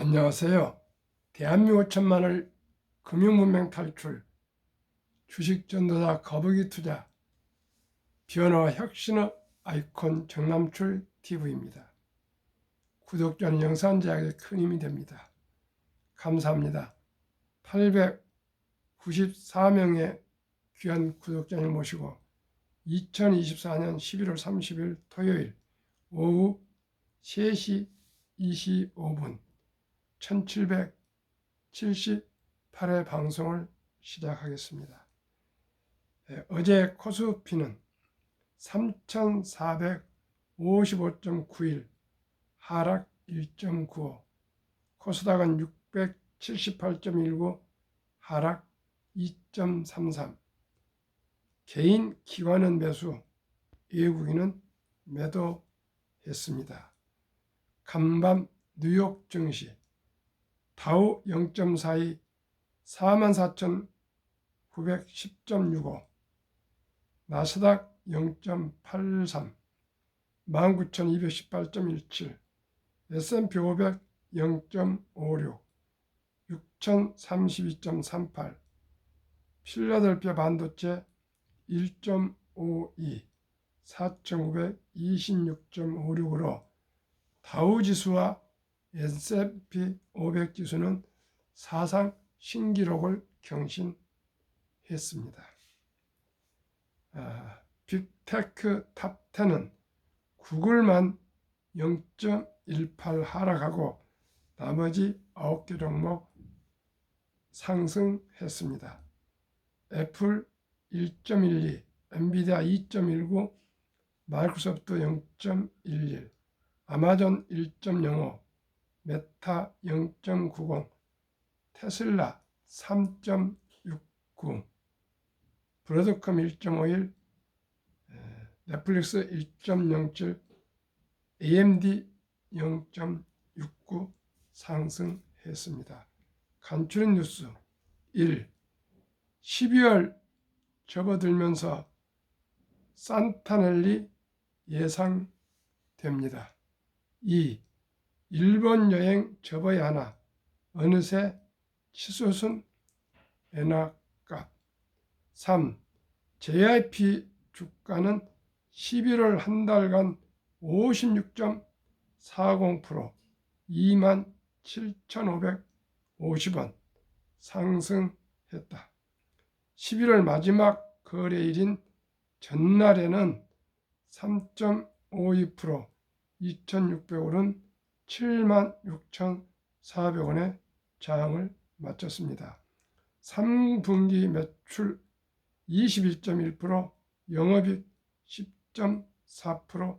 안녕하세요. 대한민국 천만을 금융문맹 탈출, 주식전도사 거북이 투자, 변화와 혁신의 아이콘 정남출 TV입니다. 구독자는 영상 제작에 큰 힘이 됩니다. 감사합니다. 894명의 귀한 구독자를 모시고 2024년 11월 30일 토요일 오후 3시 25분 1778회 방송을 시작하겠습니다. 어제 코스피는 3455.91 하락 1.95, 코스닥은 678.19 하락 2.33, 개인 기관은 매수, 외국인은 매도했습니다. 간밤 뉴욕 증시 다우 0.42 44,910.65, 나스닥 0.83 19,218.17, S&P 500 0.56 6,032.38, 필라델피아 반도체 1.52 4,926.56으로 다우지수와 S&P 500 지수는 사상 신기록을 경신했습니다. 빅테크 탑10은 구글만 0.18 하락하고 나머지 9개 종목 상승했습니다. 애플 1.12, 엔비디아 2.19, 마이크로소프트 0.11, 아마존 1.05, 메타 0.90, 테슬라 3.69, 브로드컴 1.51, 넷플릭스 1.07, AMD 0.69 상승했습니다. 간추린 뉴스 1. 12월 접어들면서 산타넬리 예상됩니다. 2. 일본 여행 접어야 하나 어느새 치솟은 엔화값. 3. JYP 주가는 11월 한 달간 56.40% 27,550원 상승했다. 11월 마지막 거래일인 전날에는 3.52% 2,600원은 76,400원에 장을 마쳤습니다. 3분기 매출 21.1%, 영업이익 10.4%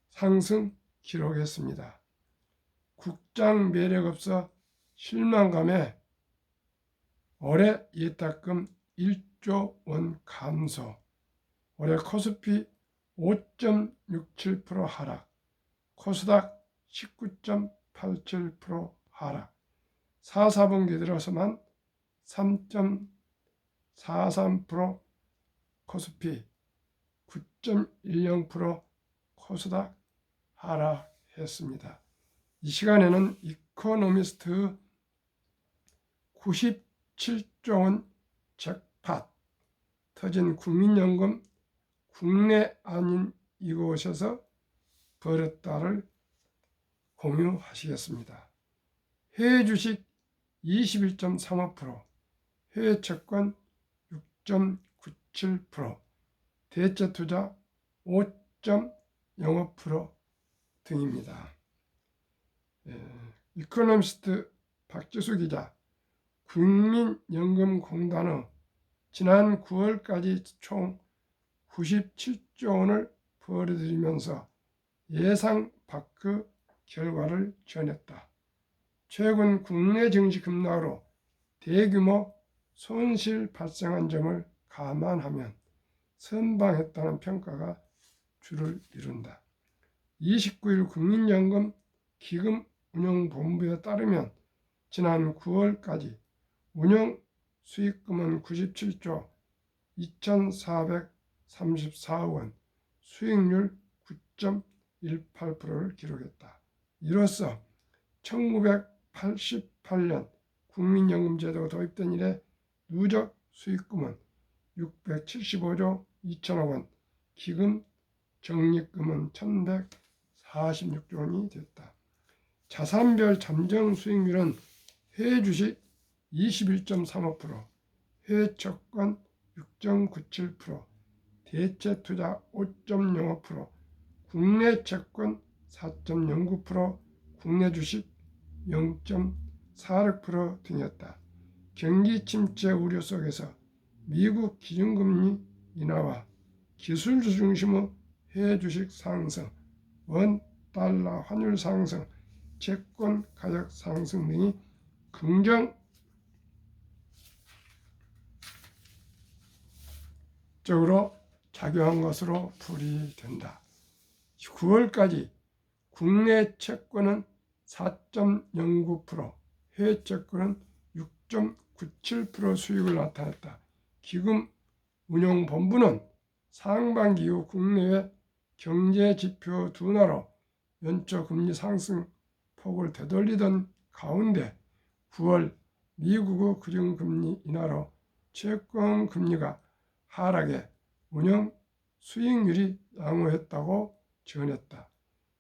상승 기록했습니다. 국장 매력 없어 실망감에 올해 예탁금 1조 원 감소, 올해 코스피 5.67% 하락, 코스닥 19.87% 하락, 4분기 들어서만 3.43% 코스피, 9.10% 코스닥 하락했습니다. 이 시간에는 이코노미스트 97조 원 잭팟 터진 국민연금 국내 아닌 이곳에서 벌었다를 공유하시겠습니다. 해외 주식 21.35%, 해외 채권 6.97%, 대체 투자 5.05% 등입니다. 이코노미스트 박지수 기자, 국민연금공단은 지난 9월까지 총 97조 원을 벌어들이면서 예상 밖의 결과를 전했다. 최근 국내 증시 급락으로 대규모 손실 발생한 점을 감안하면 선방했다는 평가가 주를 이룬다. 29일 국민연금 기금운용본부에 따르면 지난 9월까지 운용 수익금은 97조 2,434억 원, 수익률 9.18%를 기록했다. 이로써 1988년 국민연금제도가 도입된 이래 누적 수익금은 675조 2천억 원, 기금 적립금은 1146조 원이 됐다. 자산별 잠정 수익률은 해외 주식 21.35%, 해외 채권 6.97%, 대체 투자 5.05%, 국내 채권 4.09%, 국내 주식 0.46% 등이었다. 경기 침체 우려 속에서 미국 기준금리 인하와 기술주 중심의 해외 주식 상승, 원 달러 환율 상승, 채권 가격 상승 등이 긍정적으로 작용한 것으로 풀이된다. 9월까지 국내 채권은 4.09%, 해외 채권은 6.97% 수익을 나타냈다. 기금운용본부는 상반기 이후 국내외 경제지표 둔화로 연초 금리 상승 폭을 되돌리던 가운데 9월 미국의 기준금리 인하로 채권 금리가 하락해 운용 수익률이 양호했다고 전했다.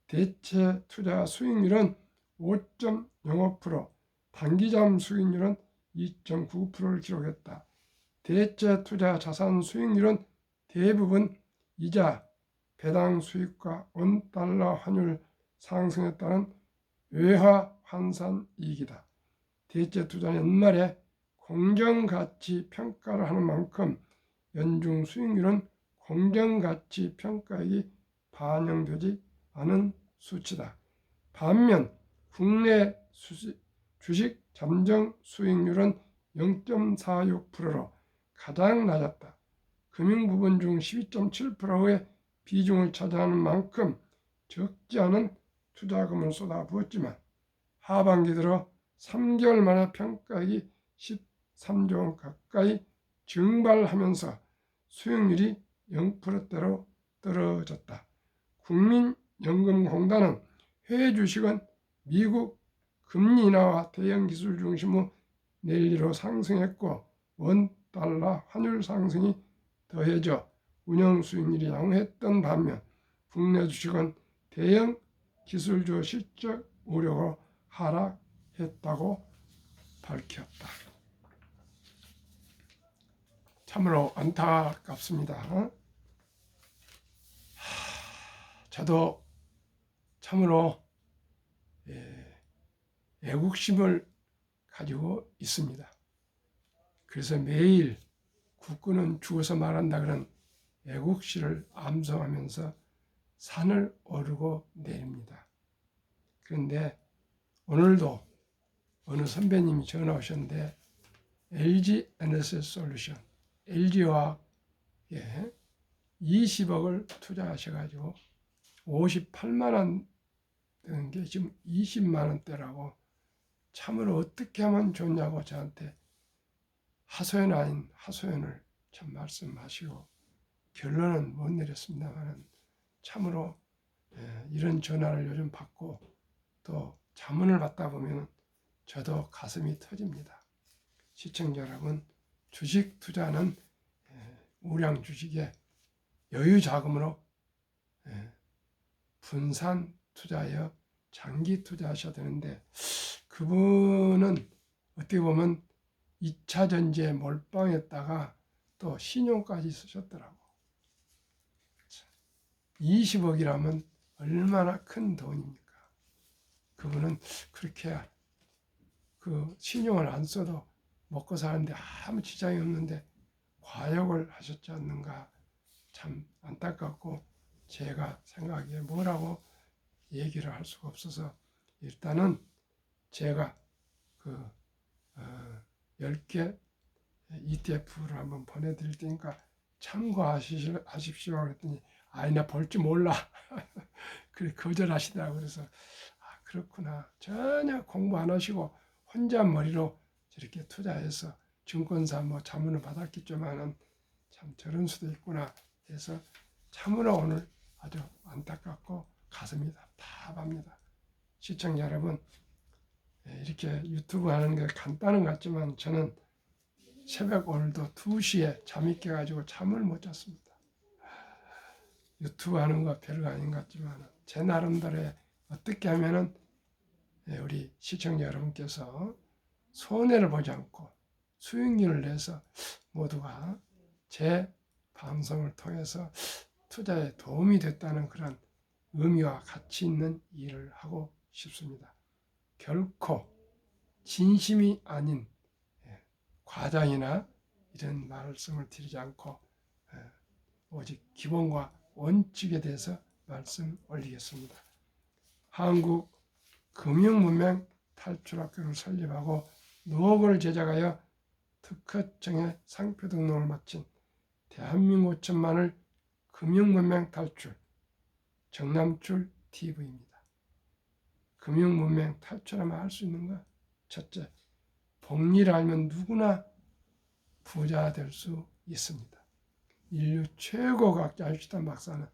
대체 투자 수익률은 5.05%, 단기잠 수익률은 2.9%를 기록했다. 대체 투자 자산 수익률은 대부분 이자, 배당 수익과 원달러 환율 상승에 따른 외화 환산 이익이다. 대체 투자는 연말에 공정가치 평가를 하는 만큼 연중 수익률은 공정가치 평가액이 반영되지 않은 수치다. 반면 국내 주식 잠정 수익률은 0.46%로 가장 낮았다. 금융 부분 중 12.7%의 비중을 차지하는 만큼 적지 않은 투자금을 쏟아부었지만 하반기 들어 3개월 만에 평가액이 13조 원 가까이 증발하면서 수익률이 0%대로 떨어졌다. 국민연금공단은 해외 주식은 미국 금리 인하와 대형 기술 중심의 랠리로 상승했고 원 달러 환율 상승이 더해져 운영 수익률이 양호했던 반면 국내 주식은 대형 기술주 실적 우려로 하락했다고 밝혔다. 참으로 안타깝습니다. 저도 참으로 애국심을 가지고 있습니다. 그래서 매일 국군은 죽어서 말한다 그런 애국시를 암송하면서 산을 오르고 내립니다. 그런데 오늘도 어느 선배님이 전화 오셨는데 LG 에너지 솔루션, LG화학에 20억을 투자하셔가지고 58만 원 되는 게 지금 20만 원대라고 참으로 어떻게 하면 좋냐고 저한테 하소연 아닌 하소연을 참 말씀하시고 결론은 못 내렸습니다만 참으로 이런 전화를 요즘 받고 또 자문을 받다 보면 저도 가슴이 터집니다. 시청자 여러분, 주식 투자는 우량 주식에 여유 자금으로 분산 투자하여 장기 투자하셔야 되는데 그분은 어떻게 보면 2차 전지에 몰빵했다가 또 신용까지 쓰셨더라고. 20억이라면 얼마나 큰 돈입니까? 그분은 그렇게 그 신용을 안 써도 먹고 사는데 아무 지장이 없는데 과욕을 하셨지 않는가 참 안타깝고 제가 생각하기에 뭐라고 얘기를 할 수가 없어서 일단은 제가 그 10개 ETF를 한번 보내드릴 테니까 참고하십시오 그랬더니 아니 나 볼 줄 몰라 그래 거절하시더라고. 그래서 그렇구나, 전혀 공부 안 하시고 혼자 머리로 저렇게 투자해서 증권사 뭐 자문을 받았겠지만은 참 저런 수도 있구나 해서 참으로 오늘 아주 안타깝고 가슴이 답답합니다. 시청자 여러분, 이렇게 유튜브 하는 게 간단한 것 같지만 저는 새벽 오늘도 2시에 잠이 깨가지고 잠을 못 잤습니다. 유튜브 하는 거 별거 아닌 것 같지만 제 나름대로의 어떻게 하면은 우리 시청자 여러분께서 손해를 보지 않고 수익률을 내서 모두가 제 방송을 통해서 투자에 도움이 됐다는 그런 의미와 가치 있는 일을 하고 싶습니다. 결코 진심이 아닌 과장이나 이런 말씀을 드리지 않고 오직 기본과 원칙에 대해서 말씀 올리겠습니다. 한국 금융문맹 탈출학교를 설립하고 노업을 제작하여 특허청에 상표 등록을 마친 대한민국 천만을 금융문맹 탈출 정남출 TV입니다. 금융문맹 탈출하면 할 수 있는가? 첫째, 복리를 알면 누구나 부자 될 수 있습니다. 인류 최고 과학자 아인슈타인 박사는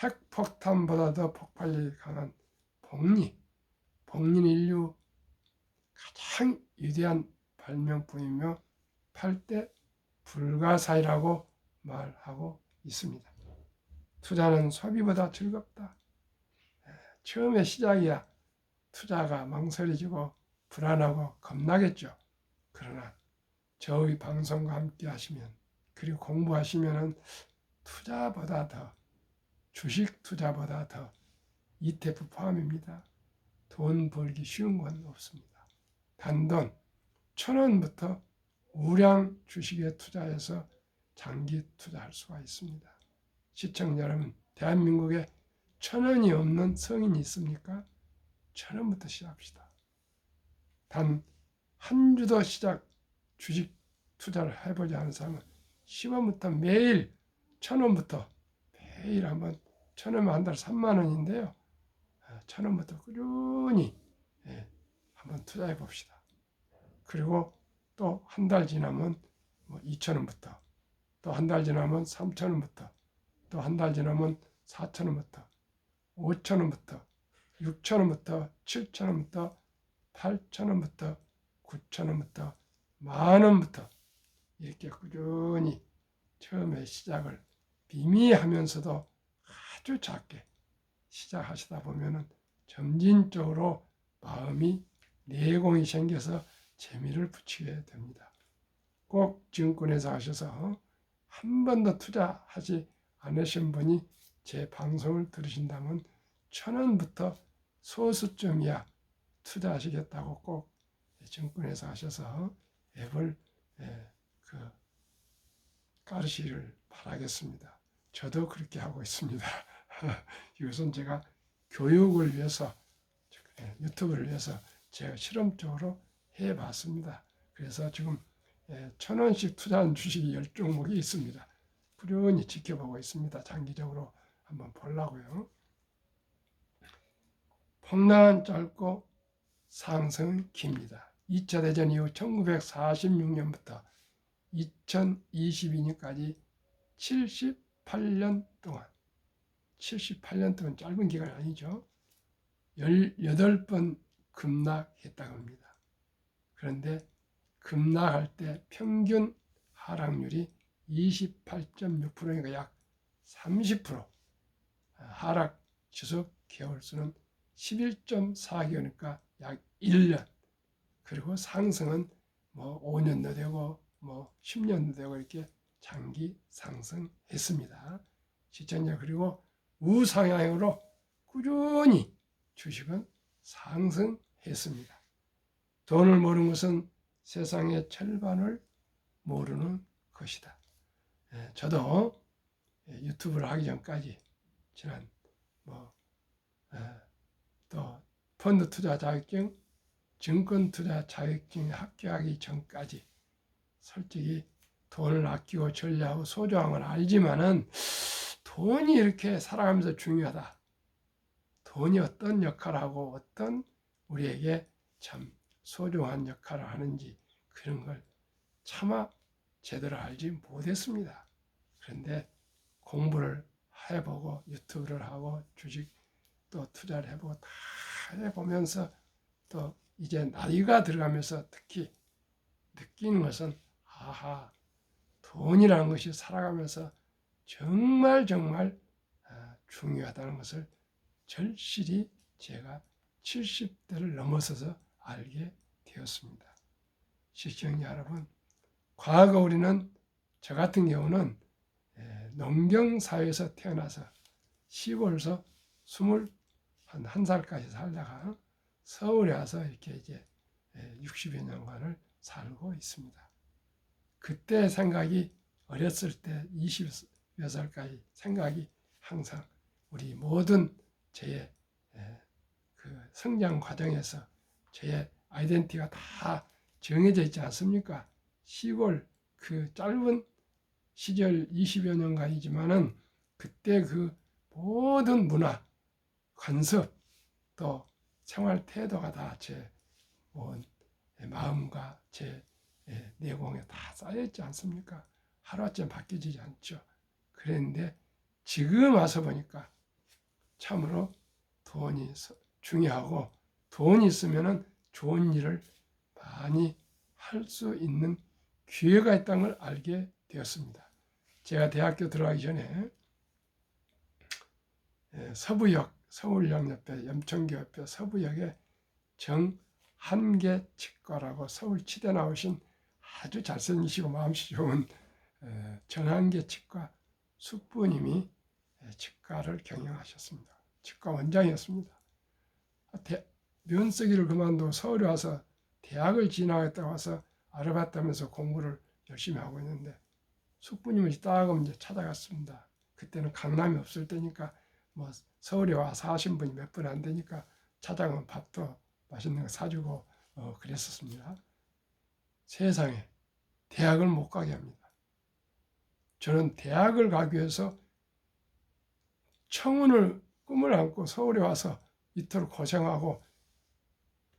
핵폭탄보다 더 폭발력이 강한 복리는 인류 가장 위대한 발명품이며 8대 불가사의라고 말하고 있습니다. 투자는 소비보다 즐겁다. 처음에 시작이야 투자가 망설여지고 불안하고 겁나겠죠. 그러나 저의 방송과 함께 하시면 그리고 공부하시면 투자보다 더 주식 투자보다 더 ETF 포함입니다. 돈 벌기 쉬운 건 없습니다. 단돈 1,000원부터 우량 주식에 투자해서 장기 투자할 수가 있습니다. 시청자 여러분, 대한민국에 1,000원이 없는 성인이 있습니까? 1,000원부터 시작합시다. 단 한 주도 주식 투자를 해보지 않은 사람은 10원부터 매일 1,000원부터 매일 한번 1,000원이면 한 달 3만 원인데요. 1,000원부터 꾸준히 한번 투자해 봅시다. 그리고 또 한 달 지나면 2,000원부터 또 한 달 지나면 3,000원부터 또 한 달 지나면 4,000원부터 5,000원부터 6,000원부터 7,000원부터 8,000원부터 9,000원부터 만원부터 이렇게 꾸준히 처음에 시작을 미미하면서도 아주 작게 시작하시다 보면은 점진적으로 마음이 내공이 생겨서 재미를 붙이게 됩니다. 꼭 증권회사 하셔서 한 번도 투자하지 않으신 분이 제 방송을 들으신다면 1,000원부터 소수점이야 투자하시겠다고 꼭 증권회사 하셔서 앱을 까르시기를 바라겠습니다. 저도 그렇게 하고 있습니다. 이것은 제가 교육을 위해서 유튜브를 위해서 제가 실험적으로 해봤습니다. 그래서 지금 1,000원씩 투자한 주식이 10종목이 있습니다. 꾸준히 지켜보고 있습니다. 장기적으로 한번 보려고요. 폭락은 짧고 상승은 깁니다. 2차 대전 이후 1946년부터 2022년까지 78년 동안 78년 동안 짧은 기간이 아니죠. 18번 급락했다고 합니다. 그런데 급락할 때 평균 하락률이 28.6%니까 약 30%, 하락 지속 개월수는 11.4개월이니까 약 1년, 그리고 상승은 5년도 되고 10년도 되고 이렇게 장기 상승했습니다. 시청자, 그리고 우상향으로 꾸준히 주식은 상승했습니다. 돈을 모르는 것은 세상의 절반을 모르는 것이다. 저도 유튜브를 하기 전까지 지난 또 펀드 투자 자격증, 증권 투자 자격증에 합격하기 전까지 솔직히 돈을 아끼고 전략하고 소중한 건 알지만은 돈이 이렇게 살아가면서 중요하다. 돈이 어떤 역할을 하고 어떤 우리에게 참 소중한 역할을 하는지 그런 걸 차마 제대로 알지 못했습니다. 그런데 공부를 해보고 유튜브를 하고 주식 또 투자를 해보고 다 해보면서 또 이제 나이가 들어가면서 특히 느끼는 것은 아하, 돈이라는 것이 살아가면서 정말 중요하다는 것을 절실히 제가 70대를 넘어서서 알게 되었습니다. 시청자 여러분, 과거 우리는 저 같은 경우는 농경사회에서 태어나서 시골에서 21살까지 살다가 서울에 와서 이렇게 이제 60여 년간을 살고 있습니다. 그때 생각이 어렸을 때 20몇 살까지 생각이 항상 우리 모든 저의 그 성장 과정에서 저의 아이덴티티가 다 정해져 있지 않습니까? 시골 그 짧은 시절 20여 년간이지만은 그때 그 모든 문화, 관습, 또 생활 태도가 다 제 마음과 제 내공에 다 쌓여있지 않습니까? 하루아침에 바뀌지 않죠. 그랬는데 지금 와서 보니까 참으로 돈이 중요하고 돈이 있으면 좋은 일을 많이 할 수 있는 기회가 있다는 걸 알게 되었습니다. 제가 대학교 들어가기 전에 서부역, 서울역 옆에 염천교 옆에 서부역에 정한계 치과라고 서울 치대 나오신 아주 잘생기시고 마음씨 좋은 정한계 치과 숙부님이 치과를 경영하셨습니다. 치과 원장이었습니다. 면쓰기를 그만두고 서울에 와서 대학을 진학했다고 와서 아르바이트 하면서 공부를 열심히 하고 있는데 숙부님을 따금 이제 찾아갔습니다. 그때는 강남이 없을 때니까 뭐 서울에 와 사신 분이 몇 분 안 되니까 찾아가면 밥도 맛있는 거 사주고 그랬었습니다. 세상에 대학을 못 가게 합니다. 저는 대학을 가기 위해서 청운을 꿈을 안고 서울에 와서 이토록 고생하고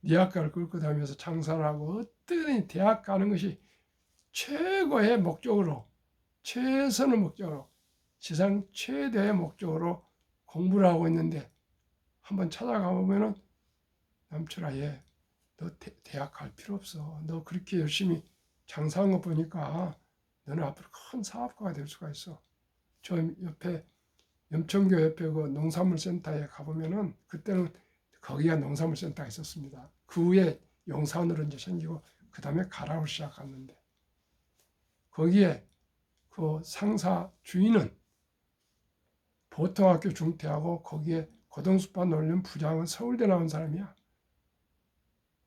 니학가를 끌고 다니면서 장사를 하고 어떻게든 대학 가는 것이 최고의 목적으로 최선의 목적으로 지상 최대의 목적으로 공부를 하고 있는데 한번 찾아가 보면은 남철아 얘 너 대학 갈 필요 없어. 너 그렇게 열심히 장사한 거 보니까 너는 앞으로 큰 사업가가 될 수가 있어. 저 옆에 염천교 옆에 그 농산물센터에 가보면은 그때는 거기가 농산물센터가 있었습니다. 그 후에 용산으로 이제 생기고 그 다음에 가락을 시작했는데 거기에 그 상사 주인은 보통학교 중퇴하고 거기에 고등수반 올린 부장은 서울대 나온 사람이야.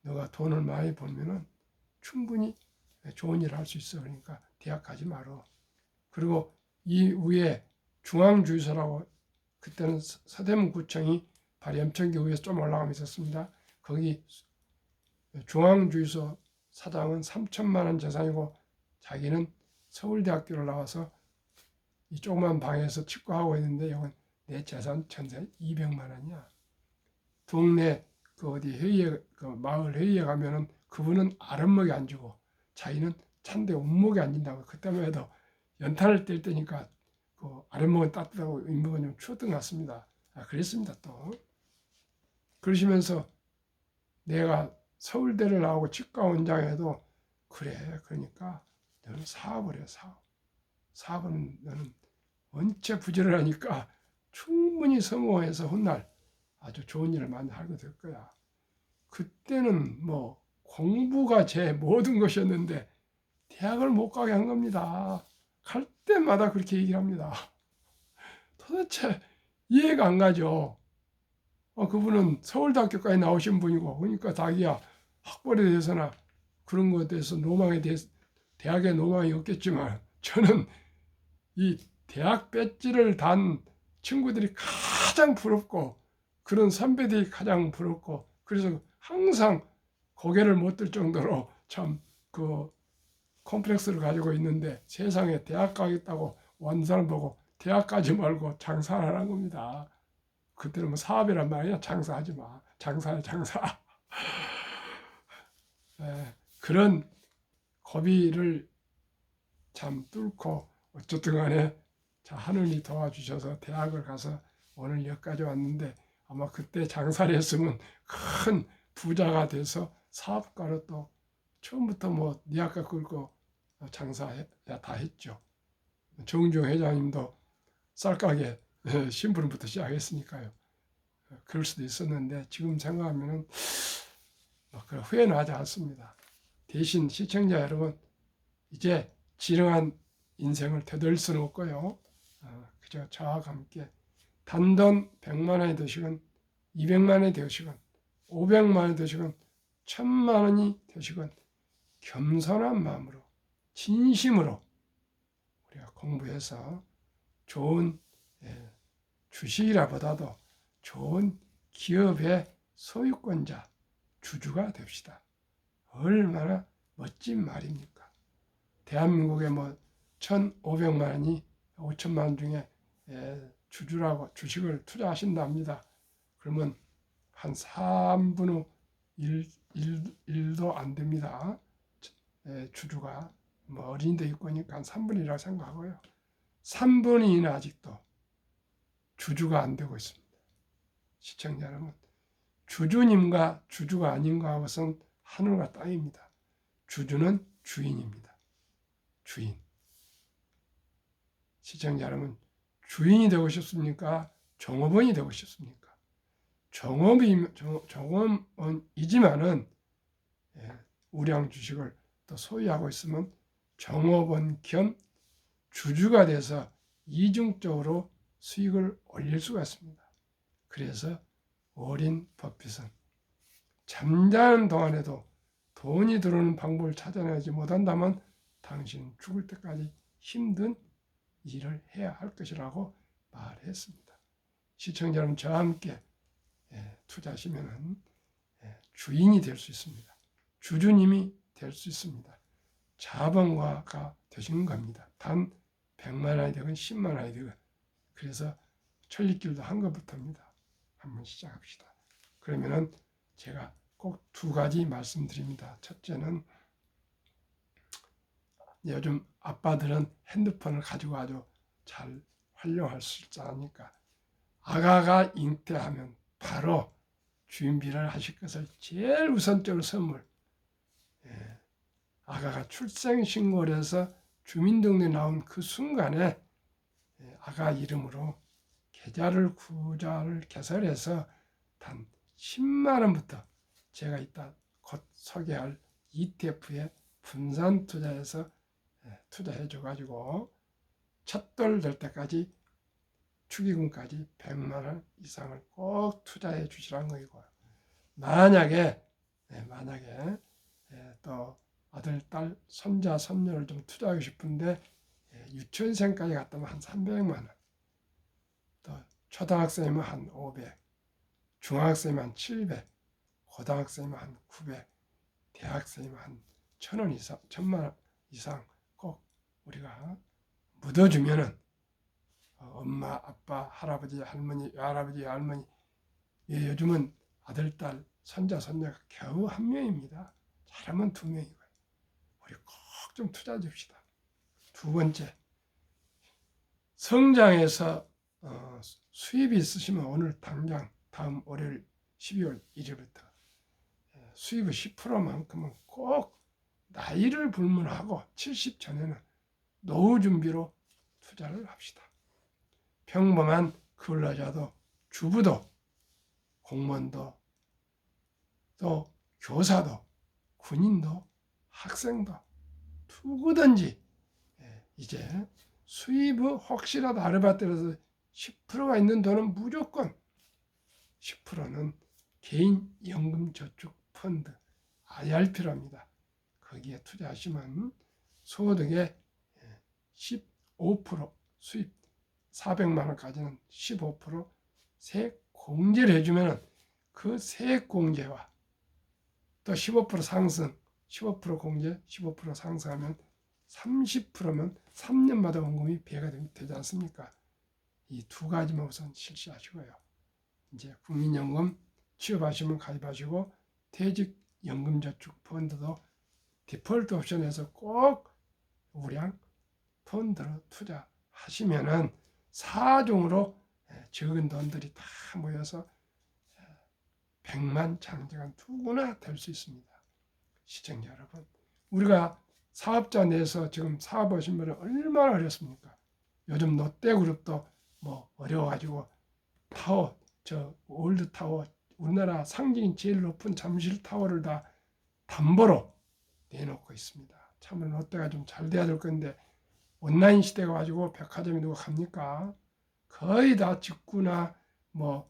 너가 돈을 많이 벌면은 충분히 좋은 일을 할 수 있어. 그러니까 대학 가지 말어. 그리고 이 위에 중앙주유소라고 그때는 서대문구청이 바로 염천교 위에서 좀 올라가면 있었습니다. 거기 중앙주유소 사장은 3천만 원 재산이고 자기는 서울대학교를 나와서 이 조그만 방에서 치과하고 있는데 이건 내 재산 전세 200만 원이야. 동네 그 어디 회의에 그 마을 회의에 가면은 그분은 아랫목에 앉고 자기는 찬데 온목에 앉는다고. 그때만 해도 연탄을 뗄 때니까 그 아랫목은 따뜻하고 윗목은 좀 추웠던 것 같습니다. 그랬습니다 또. 그러시면서 내가 서울대를 나오고 치과 원장해도 그래 그러니까 너는 사업을 해. 사업은 너는 원체 부지런하니까 충분히 성공해서 훗날 아주 좋은 일을 많이 하게 될 거야. 그때는 뭐 공부가 제 모든 것이었는데 대학을 못 가게 한 겁니다. 갈 때마다 그렇게 얘기를 합니다. 도대체 이해가 안 가죠. 그분은 서울대학교까지 나오신 분이고 그러니까 자기야 학벌에 대해서나 그런 것에 대해서 노망에 대해서 대학에 노망이 없겠지만 저는 이 대학 배지를 단 친구들이 가장 부럽고 그런 선배들이 가장 부럽고 그래서 항상 고개를 못 들 정도로 참 그 콤플렉스를 가지고 있는데 세상에 대학 가겠다고 온 사람 보고 대학 가지 말고 장사를 하는 겁니다. 그때는 뭐 사업이란 말이야. 장사하지 마. 장사야 장사. 그런 고비를 참 뚫고 어쨌든 간에 하느님이 도와주셔서 대학을 가서 오늘 여기까지 왔는데 아마 그때 장사를 했으면 큰 부자가 돼서 사업가로 또 처음부터 뭐 니아까 끌고 장사 다 했죠. 정종 회장님도 쌀가게 심부름부터 시작했으니까요. 그럴 수도 있었는데 지금 생각하면은 후회는 하지 않습니다. 대신 시청자 여러분, 이제 지렁한 인생을 되돌릴 수는 없고요. 그저 저와 함께 단돈 100만 원이 되시건 200만 원이 되시건 500만 원이 되시건 1000만 원이 되시건 겸손한 마음으로 진심으로 우리가 공부해서 좋은 주식이라보다도 좋은 기업의 소유권자, 주주가 됩시다. 얼마나 멋진 말입니까? 대한민국에 뭐 1,500만 원이 5천만 원 중에 주주라고 주식을 투자하신답니다. 그러면 한 3분의 1도 안 됩니다. 주주가 뭐 어린이도 있고 하니까 한 3분의 1이라고 생각하고요. 3분의 2는 아직도 주주가 안 되고 있습니다. 시청자 여러분, 주주님과 주주가 아닌 것은 하늘과 땅입니다. 주주는 주인입니다. 주인. 시청자 여러분, 주인이 되고 싶습니까? 종업원이 되고 싶습니까? 종업원이지만은 우량 주식을 또 소유하고 있으면 종업원 겸 주주가 돼서 이중적으로 수익을 올릴 수가 있습니다. 그래서 워렌 버핏은 잠자는 동안에도 돈이 들어오는 방법을 찾아내지 못한다면 당신은 죽을 때까지 힘든 일을 해야 할 것이라고 말했습니다. 시청자 여러분, 저와 함께 투자하시면 주인이 될 수 있습니다. 주주님이 될 수 있습니다. 자본가가 되시는 겁니다. 단 100만 원이 되건 10만 원이 되건. 그래서 천리길도 한 것부터입니다. 한번 시작합시다. 그러면은 제가 꼭 2가지 말씀드립니다. 첫째는 요즘 아빠들은 핸드폰을 가지고 아주 잘 활용할 수 있지 않습니까? 아가가 잉태하면 바로 준비를 하실 것을 제일 우선적으로 선물. 아가가 출생신고를 해서 주민등록에 나온 그 순간에 아가 이름으로 구자를 개설해서 단 10만 원부터 제가 이따 곧 소개할 ETF에 분산 투자해서 투자해 줘가지고 첫돌 될 때까지 축의금까지 100만 원 이상을 꼭 투자해 주시라는 거이고요. 만약에 또 아들, 딸, 손자, 손녀를 좀 투자하고 싶은데 유치원생까지 갔다면 한 300만 원, 또 초등학생이면 한 500, 중학생이면 한 700, 고등학생이면 한 900, 대학생이면 한 1,000원 이상, 1,000만 원 이상 꼭 우리가 묻어주면은 엄마, 아빠, 할아버지, 할머니, 외할머니, 요즘은 아들, 딸, 손자, 손녀가 겨우 1명입니다. 잘하면 2명이고요. 우리 꼭 좀 투자해 줍시다. 2번째, 성장해서 수입이 있으시면 오늘 당장 다음 월요일 12월 1일부터 수입의 10%만큼은 꼭 나이를 불문하고 70 전에는 노후 준비로 투자를 합시다. 평범한 근로자도 주부도 공무원도 또 교사도 군인도 학생도 누구든지 이제 수입의 혹시라도 아르바이트라서 10%가 있는 돈은 무조건 10%는 개인 연금 저축 펀드 IRP랍니다. 거기에 투자하시면 소득의 15% 수입 400만 원까지는 15% 세액 공제를 해주면 그 세액 공제와 또 15% 상승, 15% 공제, 15% 상승하면 30%면 3년마다 원금이 배가 되지 않습니까? 이 2가지만 우선 실시하시고요. 이제 국민연금 취업하시면 가입하시고 퇴직연금저축 펀드도 디폴트 옵션에서 꼭 우량 펀드로 투자하시면은 4종으로 적은 돈들이 다 모여서 백만장자가 누구나 될 수 있습니다. 시청자 여러분, 우리가 사업자 내에서 지금 사업하신 분은 얼마나 어렵습니까? 요즘 롯데그룹도 뭐 어려워가지고 타워, 저 월드타워, 우리나라 상징이 제일 높은 잠실타워를 다 담보로 내놓고 있습니다. 참으로 롯데가 좀 잘 돼야 될 건데 온라인 시대가 가지고 백화점이 누가 갑니까? 거의 다 직구나 뭐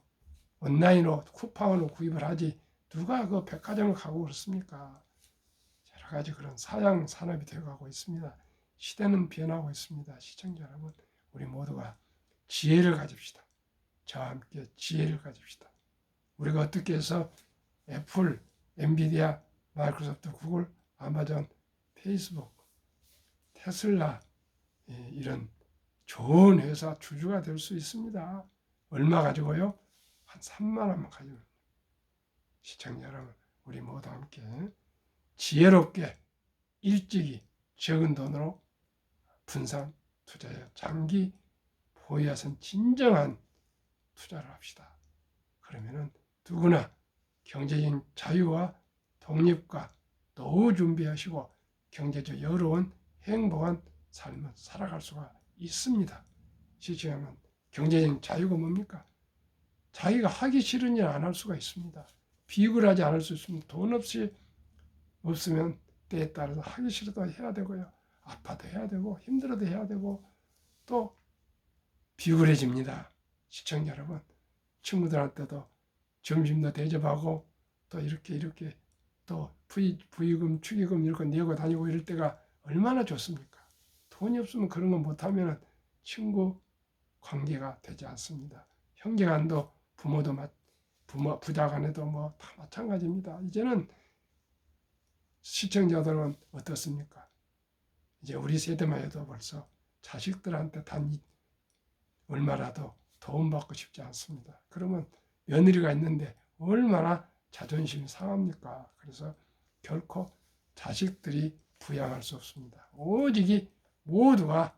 온라인으로 쿠팡으로 구입을 하지 누가 그 백화점을 가고 그렇습니까? 여러 가지 그런 사양 산업이 되어가고 있습니다. 시대는 변하고 있습니다. 시청자 여러분, 우리 모두가 지혜를 가집시다. 저와 함께 지혜를 가집시다. 우리가 어떻게 해서 애플, 엔비디아, 마이크로소프트, 구글, 아마존, 페이스북, 테슬라 이런 좋은 회사 주주가 될 수 있습니다. 얼마 가지고요? 한 3만 원만 가지고. 시청자 여러분, 우리 모두 함께 지혜롭게 일찍이 적은 돈으로 분산 투자해 장기 보유해서 진정한 투자를 합시다. 그러면은 누구나 경제적인 자유와 독립과 노후 준비하시고 경제적 여로운 행복한 삶을 살아갈 수가 있습니다. 실제로는 경제적인 자유가 뭡니까? 자기가 하기 싫은 일 안 할 수가 있습니다. 비굴하지 않을 수 있습니다. 돈 없으면 때에 따라서 하기 싫어도 해야 되고요. 아파도 해야 되고 힘들어도 해야 되고 또 비굴해집니다. 시청자 여러분, 친구들한테도 점심도 대접하고 또 이렇게 또 부의금, 축의금 이렇게 내고 다니고 이럴 때가 얼마나 좋습니까? 돈이 없으면 그런 거 못하면 친구 관계가 되지 않습니다. 형제간도 부자간에도 뭐 다 마찬가지입니다. 이제는 시청자들은 어떻습니까? 이제 우리 세대만 해도 벌써 자식들한테 단 얼마라도 도움받고 싶지 않습니다. 그러면 며느리가 있는데 얼마나 자존심이 상합니까? 그래서 결코 자식들이 부양할 수 없습니다. 오직 모두가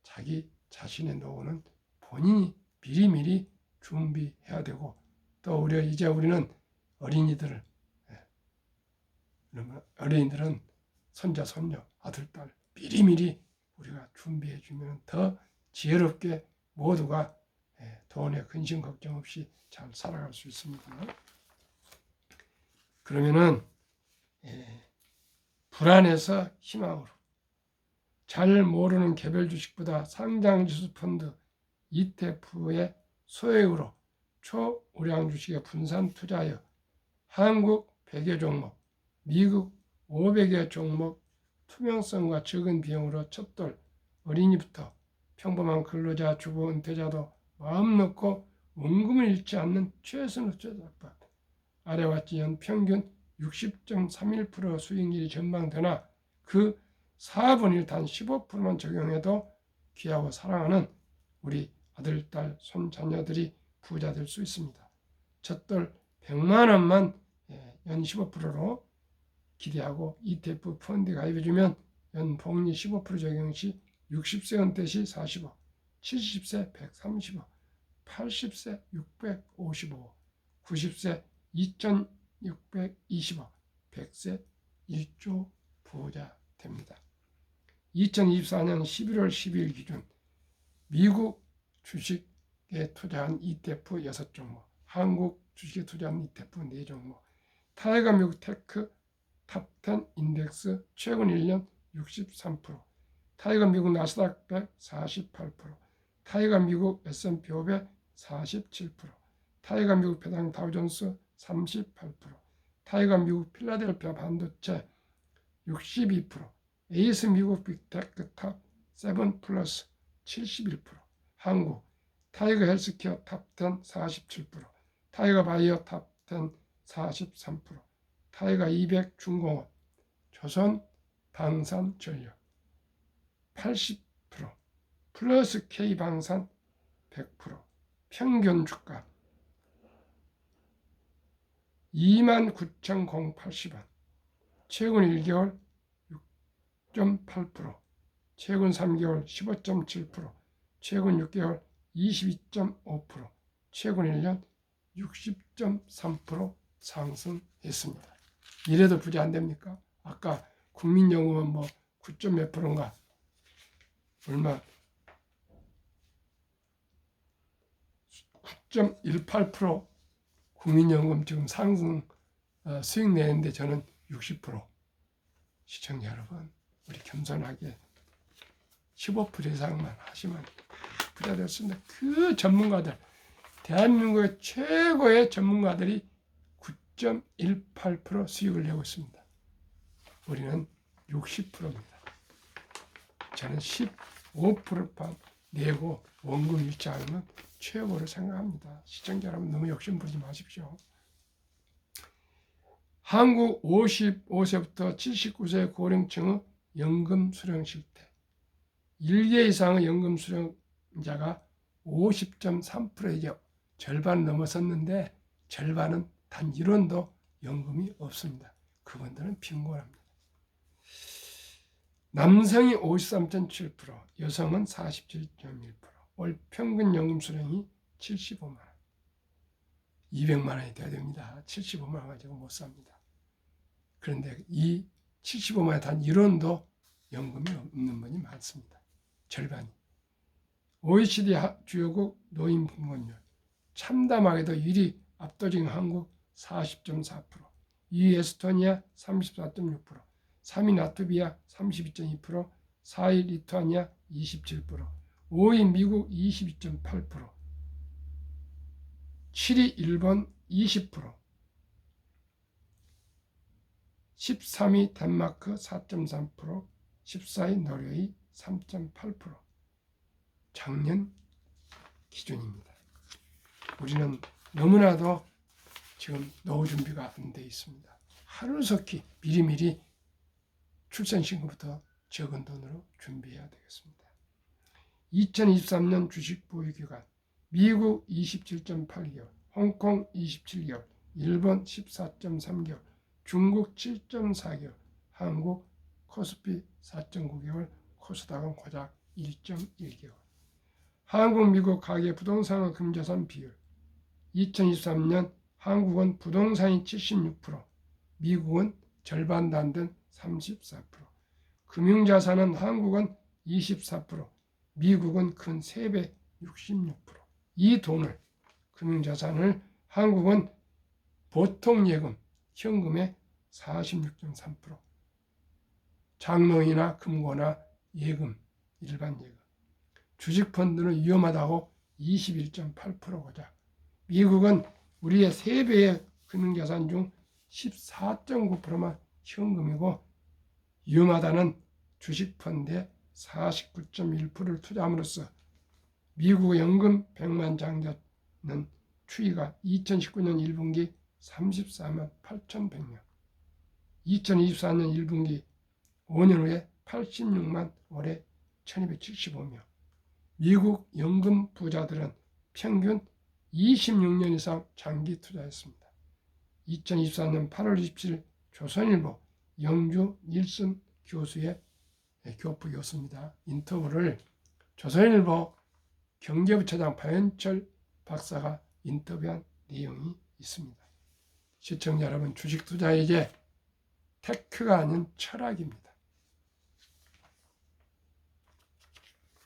자기 자신의 노후는 본인이 미리미리 준비해야 되고 또 우리는 어린이들은 손자, 손녀, 아들, 딸 미리미리 우리가 준비해 주면 더 지혜롭게 모두가 돈에 근심 걱정 없이 잘 살아갈 수 있습니다. 그러면은 불안해서 희망으로 잘 모르는 개별 주식보다 상장지수 펀드 ETF의 소액으로 초우량 주식에 분산 투자하여 한국 100여 종목, 미국 500여 종목 투명성과 적은 비용으로 첫돌 어린이부터 평범한 근로자, 주부, 은퇴자도 마음 놓고 원금을 잃지 않는 최선의 투자법. 아래와 같이 연평균 60.31% 수익률이 전망되나 그 4분의 1, 단 15%만 적용해도 귀하고 사랑하는 우리 아들, 딸, 손, 자녀들이 부자 될 수 있습니다. 첫돌 100만 원만 연 15%로 기대하고 ETF 펀드 가입해주면 연 복리 15% 적용 시 60세 은퇴 시 45, 70세 135, 80세 655, 90세 2625, 100세 1조 부자 됩니다. 2024년 11월 10일 기준 미국 주식에 투자한 ETF 6종목, 한국 주식에 투자한 ETF 4종목, 타이거 미국 테크 탑10 인덱스 최근 1년 63%, 타이거 미국 나스닥 100 48%, 타이거 미국 S&P 500 47%, 타이거 미국 배당 다우존스 38%, 타이거 미국 필라델피아 반도체 62%, 에이스 미국 빅테크 탑7 플러스 71%, 한국 타이거 헬스케어 탑10 47%, 타이거 바이오 탑10 43%, 타이거 200 중공업, 조선 방산전력 80%, 플러스 K방산 100%, 평균 주가 29,080원, 최근 1개월 6.8%, 최근 3개월 15.7%, 최근 6개월 22.5%, 최근 1년 60.3% 상승했습니다. 이래도 부자 안 됩니까? 아까 국민연금은 뭐 9점 몇 프로인가? 얼마? 9.18% 국민연금 지금 상승 수익 내는데 저는 60%. 시청자 여러분, 우리 겸손하게 15% 이상만 하시면 부자 됐습니다. 그 전문가들, 대한민국의 최고의 전문가들이 9.18% 수익을 내고 있습니다. 우리는 60%입니다. 저는 15%만 내고 원금 유치하면 최고로 생각합니다. 시청자 여러분, 너무 욕심부리지 마십시오. 한국 55세부터 79세 고령층의 연금 수령 실태. 1개 이상의 연금 수령자가 50.3%이죠. 절반 넘어섰는데 절반은 단 1원도 연금이 없습니다. 그분들은 빈곤합니다. 남성이 53.7%, 여성은 47.1%, 월 평균 연금 수령이 75만 원. 200만 원이 돼야 됩니다. 75만 원 가지고 못 삽니다. 그런데 이 75만 원에 단 1원도 연금이 없는 분이 많습니다. 절반이. OECD 주요국 노인 빈곤율. 참담하게도 1위 압도적인 한국 40.4%, 2위 에스토니아 34.6%, 3위 라트비아 32.2%, 4위 리투아니아 27%, 5위 미국 22.8%, 7위 일본 20%, 13위 덴마크 4.3%, 14위 노르웨이 3.8%. 작년 기준입니다. 우리는 너무나도 지금 노후 준비가 안 돼 있습니다. 하루속히 미리미리 출생신고부터 적은 돈으로 준비해야 되겠습니다. 2023년 주식 보유 기간, 미국 27.8개월, 홍콩 27개월, 일본 14.3개월, 중국 7.4개월, 한국 코스피 4.9개월, 코스닥은 고작 1.1개월. 한국, 미국 가계 부동산과 금자산 비율. 2023년 한국은 부동산이 76%, 미국은 절반도 안 된 34%. 금융자산은 한국은 24%, 미국은 근 3배 66%. 이 돈을, 금융자산을 한국은 보통예금, 현금의 46.3%, 장롱이나 금고나 예금, 일반 예금, 주식펀드는 위험하다고 21.8%고자 미국은 우리의 3배의 금융자산 중 14.9%만 현금이고 위험하다는 주식펀드에 49.1%를 투자함으로써 미국의 연금 100만 장자는 추이가 2019년 1분기 34만 8,100명, 2024년 1분기 5년 후에 86만, 올해 1275명. 미국 연금 부자들은 평균 26년 이상 장기 투자했습니다. 2024년 8월 27일 조선일보 영주 닐슨 교수의 교포 교수입니다. 인터뷰를 조선일보 경제부차장 박연철 박사가 인터뷰한 내용이 있습니다. 시청자 여러분, 주식 투자의 이제 테크가 아닌 철학입니다.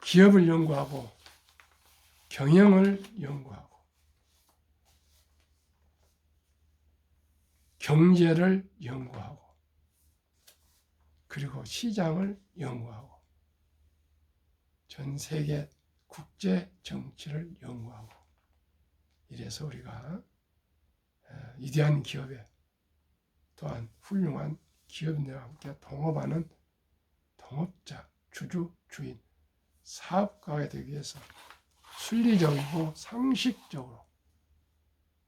기업을 연구하고 경영을 연구하고 경제를 연구하고 그리고 시장을 연구하고 전 세계 국제 정치를 연구하고, 이래서 우리가 위대한 기업에 또한 훌륭한 기업인들과 함께 동업하는 동업자, 주주, 주인, 사업가가 되기 위해서 순리적이고 상식적으로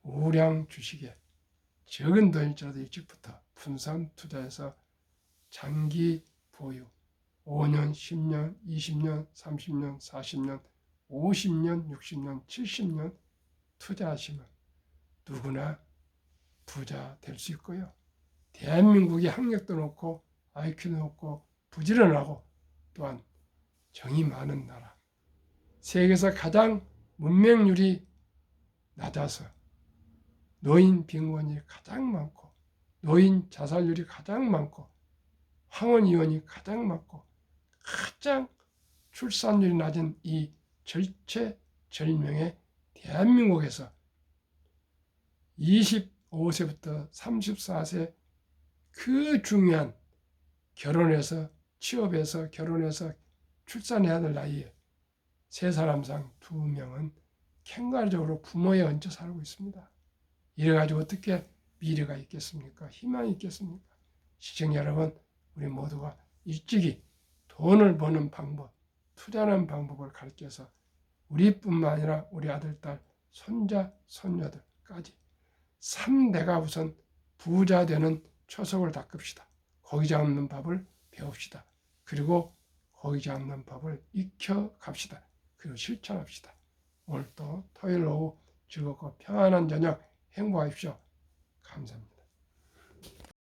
우량 주식에 적은 돈일지라도 일찍부터 분산 투자해서 장기 보유, 5년, 10년, 20년, 30년, 40년, 50년, 60년, 70년 투자하시면 누구나 부자 될 수 있고요. 대한민국이 학력도 높고 IQ도 높고 부지런하고 또한 정이 많은 나라, 세계에서 가장 문맹률이 낮아서 노인 빈곤이 가장 많고 노인 자살률이 가장 많고 황혼 이혼이 가장 많고 가장 출산율이 낮은 이 절체절명의 대한민국에서 25세부터 34세 그 중요한 결혼해서 취업해서 결혼해서 출산해야 될 나이에 세 사람상 2명은 캥가루적으로 부모에 얹혀 살고 있습니다. 이래가지고 어떻게 미래가 있겠습니까? 희망이 있겠습니까? 시청자 여러분, 우리 모두가 일찍이 돈을 버는 방법, 투자하는 방법을 가르쳐서 우리뿐만 아니라 우리 아들, 딸, 손자, 손녀들까지 3대가 우선 부자 되는 초석을 닦읍시다. 고기 잡는 법을 배웁시다. 그리고 고기 잡는 법을 익혀갑시다. 그리고 실천합시다. 오늘도 토요일 오후 즐겁고 평안한 저녁 행복하십시오. 감사합니다.